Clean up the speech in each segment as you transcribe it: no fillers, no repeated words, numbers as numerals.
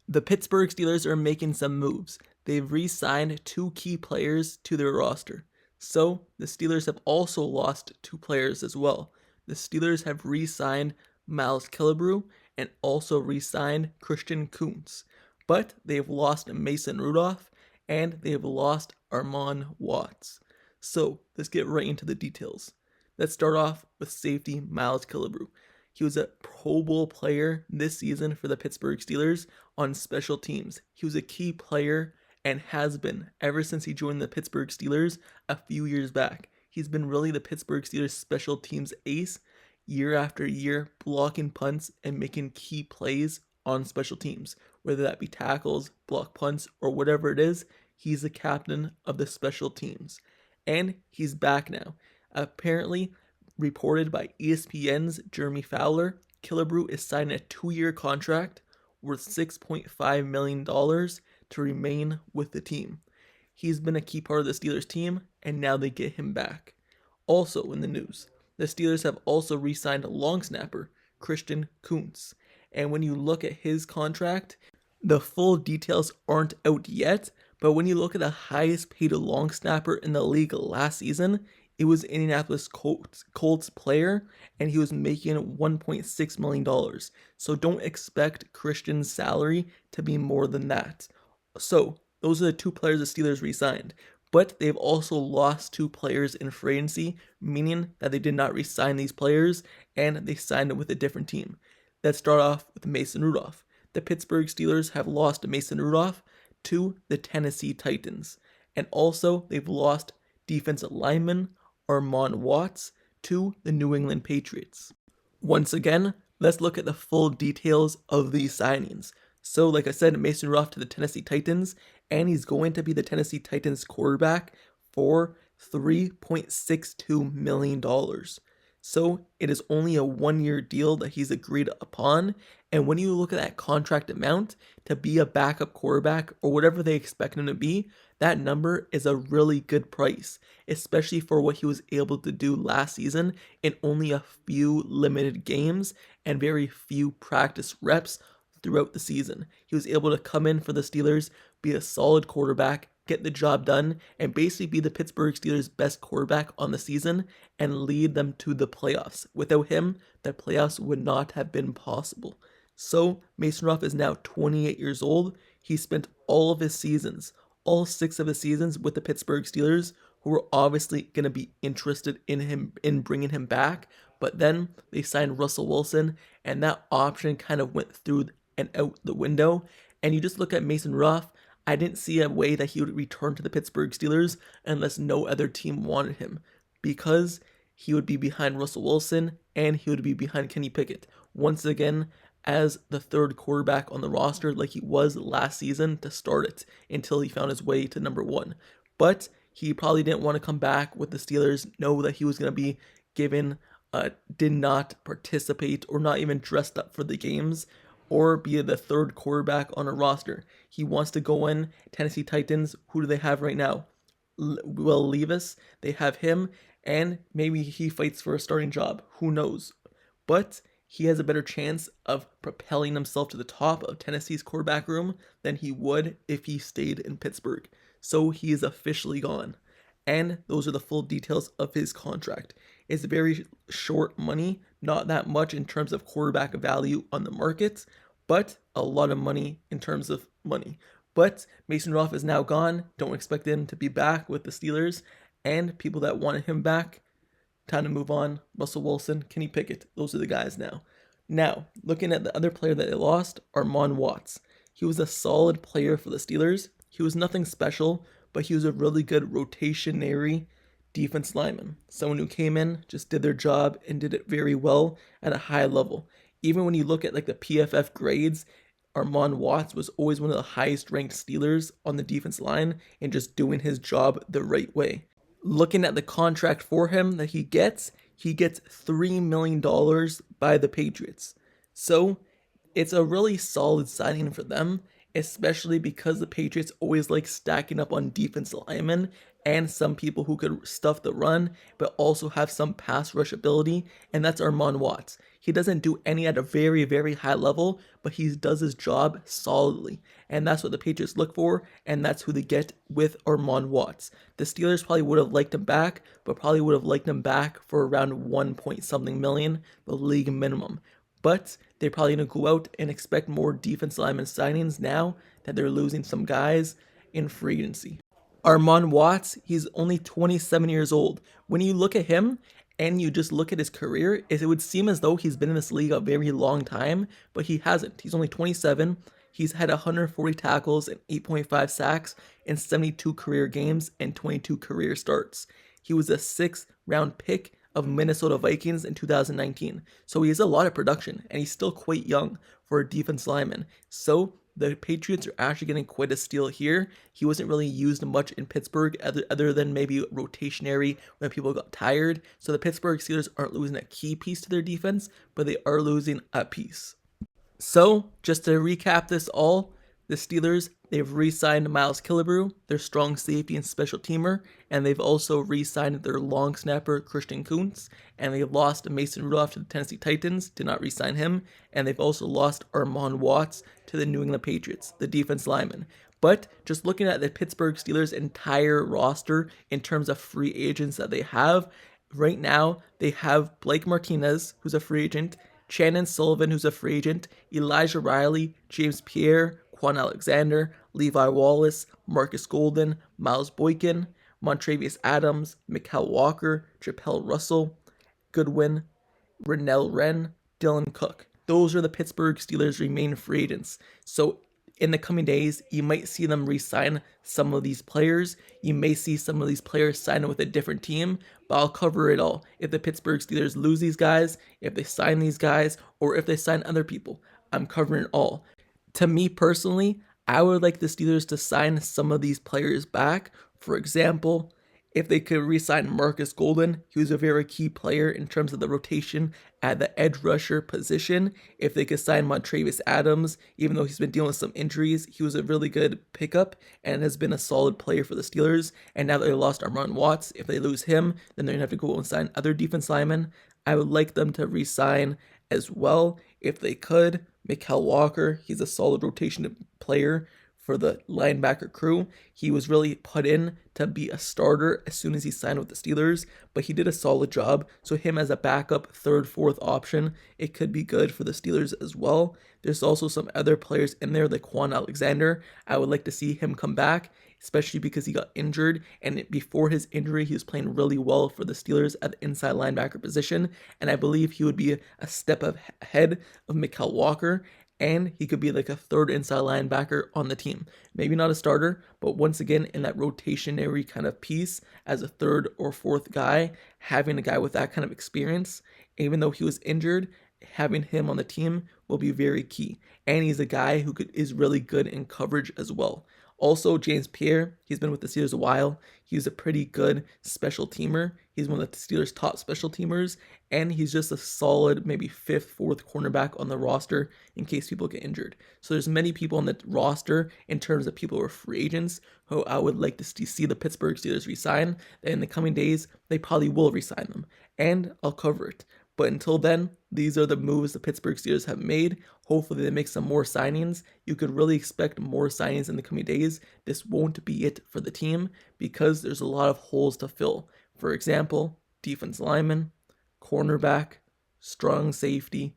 The Pittsburgh Steelers are making some moves. They've re-signed 2 key players to their roster. So, the Steelers have also lost 2 players as well. The Steelers have re-signed Miles Kilabrew and also re-signed Christain Kuntz. But they've lost Mason Rudolph and they've lost Armon Watts. So, let's get right into the details. Let's start off with safety Miles Kilabrew. He was a Pro Bowl player this season for the Pittsburgh Steelers on special teams. He was a key player and has been ever since he joined the Pittsburgh Steelers a few years back. He's been really the Pittsburgh Steelers special teams ace year after year, blocking punts and making key plays on special teams. Whether that be tackles, block punts, or whatever it is, he's the captain of the special teams. And he's back now. Apparently, reported by ESPN's Jeremy Fowler, Killebrew is signing a 2-year contract worth $6.5 million to remain with the team. He's been a key part of the Steelers team, and now they get him back. Also in the news, the Steelers have also re-signed long snapper Christain Kuntz. And when you look at his contract, the full details aren't out yet, but when you look at the highest paid long snapper in the league last season, it was Indianapolis Colts player, and he was making $1.6 million. So don't expect Christian's salary to be more than that. So those are the 2 players the Steelers re-signed. But they've also lost 2 players in free agency, meaning that they did not re-sign these players, and they signed them with a different team. Let's start off with Mason Rudolph. The Pittsburgh Steelers have lost Mason Rudolph to the Tennessee Titans. And also, they've lost defensive lineman Armon Watts to the New England Patriots. Once again, let's look at the full details of these signings. So, like I said, Mason Rudolph to the Tennessee Titans, and he's going to be the Tennessee Titans quarterback for $3.62 million. So, it is only a 1-year deal that he's agreed upon, and when you look at that contract amount to be a backup quarterback or whatever they expect him to be, that number is a really good price, especially for what he was able to do last season in only a few limited games and very few practice reps throughout the season. He was able to come in for the Steelers, be a solid quarterback, get the job done, and basically be the Pittsburgh Steelers' best quarterback on the season and lead them to the playoffs. Without him, the playoffs would not have been possible. So, Mason Rudolph is now 28 years old. He spent all 6 of his seasons with the Pittsburgh Steelers, who were obviously going to be interested in him, in bringing him back. But then they signed Russell Wilson, and that option kind of went through and out the window. And you just look at Mason Rudolph, I didn't see a way that he would return to the Pittsburgh Steelers unless no other team wanted him, because he would be behind Russell Wilson and he would be behind Kenny Pickett. Once again, as the 3rd quarterback on the roster like he was last season to start it until he found his way to number 1. But he probably didn't want to come back with the Steelers, know that he was going to be given, did not participate or not even dressed up for the games or be the 3rd quarterback on a roster. He wants to go in. Tennessee Titans, who do they have right now? Will Levis, they have him, and maybe he fights for a starting job. Who knows? But he has a better chance of propelling himself to the top of Tennessee's quarterback room than he would if he stayed in Pittsburgh. So he is officially gone. And those are the full details of his contract. It's very short money, not that much in terms of quarterback value on the market, but a lot of money in terms of money. But Mason Rudolph is now gone. Don't expect him to be back with the Steelers. And people that wanted him back, time to move on. Russell Wilson, Kenny Pickett, those are the guys now. Now, looking at the other player that they lost, Armon Watts. He was a solid player for the Steelers. He was nothing special, but he was a really good rotationary defense lineman. Someone who came in, just did their job, and did it very well at a high level. Even when you look at like the PFF grades, Armon Watts was always one of the highest ranked Steelers on the defense line and just doing his job the right way. Looking at the contract for him that he gets $3 million by the Patriots. So it's a really solid signing for them, especially because the Patriots always like stacking up on defensive linemen and some people who could stuff the run, but also have some pass rush ability, and that's Armon Watts. He doesn't do any at a very, very high level, but he does his job solidly, and that's what the Patriots look for, and that's who they get with Armon Watts. The Steelers probably would have liked him back, but probably would have liked him back for around 1 point something million, the league minimum. But they're probably going to go out and expect more defense lineman signings now that they're losing some guys in free agency. Armon Watts, he's only 27 years old. When you look at him and you just look at his career, it would seem as though he's been in this league a very long time, but he hasn't. He's only 27. He's had 140 tackles and 8.5 sacks in 72 career games and 22 career starts. He was a 6th round pick of Minnesota Vikings in 2019. So he has a lot of production, and he's still quite young for a defense lineman. So the Patriots are actually getting quite a steal here. He wasn't really used much in Pittsburgh other than maybe rotationary when people got tired. So the Pittsburgh Steelers aren't losing a key piece to their defense, but they are losing a piece. So just to recap this all, the Steelers, they've re-signed Miles Kilabrew, their strong safety and special teamer, and they've also re-signed their long snapper, Christain Kuntz, and they lost Mason Rudolph to the Tennessee Titans, did not re-sign him, and they've also lost Armon Watts to the New England Patriots, the defense lineman. But just looking at the Pittsburgh Steelers' entire roster in terms of free agents that they have, right now they have Blake Martinez, who's a free agent, Chandon Sullivan, who's a free agent, Elijah Riley, James Pierre, Kwon Alexander, Levi Wallace, Marcus Golden, Miles Boykin, Montravius Adams, Mykal Walker, Chappelle Russell, Goodwin, Renell Wren, Dylan Cook. Those are the Pittsburgh Steelers' remaining free agents. So in the coming days, you might see them re-sign some of these players. You may see some of these players sign with a different team, but I'll cover it all. If the Pittsburgh Steelers lose these guys, if they sign these guys, or if they sign other people, I'm covering it all. To me personally, I would like the Steelers to sign some of these players back. For example, if they could re-sign Marcus Golden, he was a very key player in terms of the rotation at the edge rusher position. If they could sign Montravius Adams, even though he's been dealing with some injuries, he was a really good pickup and has been a solid player for the Steelers. And now that they lost Armon Watts, if they lose him, then they're going to have to go and sign other defense linemen. I would like them to re-sign as well, if they could, Mykal Walker. He's a solid rotation player for the linebacker crew. He was really put in to be a starter as soon as he signed with the Steelers, but he did a solid job. So him as a backup, third, fourth option, it could be good for the Steelers as well. There's also some other players in there like Kwon Alexander. I would like to see him come back, especially because he got injured, and before his injury, he was playing really well for the Steelers at the inside linebacker position, and I believe he would be a step ahead of Mykal Walker, and he could be like a third inside linebacker on the team. Maybe not a starter, but once again, in that rotationary kind of piece as a third or fourth guy, having a guy with that kind of experience, even though he was injured, having him on the team will be very key. And he's a guy who is really good in coverage as well. Also, James Pierre, he's been with the Steelers a while. He's a pretty good special teamer. He's one of the Steelers' top special teamers, and he's just a solid maybe fifth, fourth cornerback on the roster in case people get injured. So there's many people on the roster in terms of people who are free agents who I would like to see the Pittsburgh Steelers re-sign. In the coming days, they probably will re-sign them, and I'll cover it. But until then, these are the moves the Pittsburgh Steelers have made. Hopefully they make some more signings. You could really expect more signings in the coming days. This won't be it for the team because there's a lot of holes to fill. For example, defense lineman, cornerback, strong safety,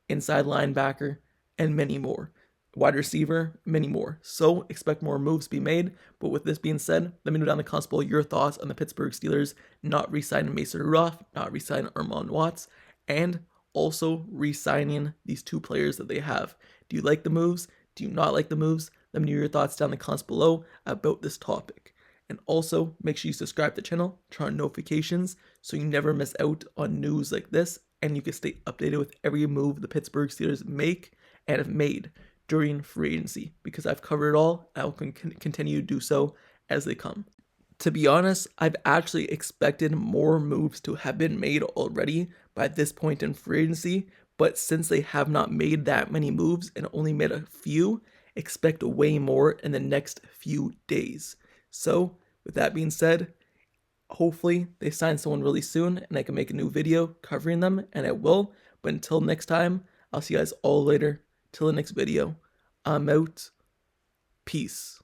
inside linebacker, and many more. Wide receiver, many more. So expect more moves to be made. But with this being said, let me know down in the comments below your thoughts on the Pittsburgh Steelers not re-signing Mason Rudolph, not re-signing Armon Watts, and also re-signing these two players that they have. Do you like the moves? Do you not like the moves? Let me know your thoughts down in the comments below about this topic. And also, make sure you subscribe to the channel, turn on notifications so you never miss out on news like this, and you can stay updated with every move the Pittsburgh Steelers make and have made during free agency, because I've covered it all. I will continue to do so as they come. To be honest, I've actually expected more moves to have been made already by this point in free agency, but since they have not made that many moves and only made a few, expect way more in the next few days. So, With that being said, hopefully they sign someone really soon and I can make a new video covering them, and I will. But until next time, I'll see you guys all later. Till the next video, I'm out. Peace.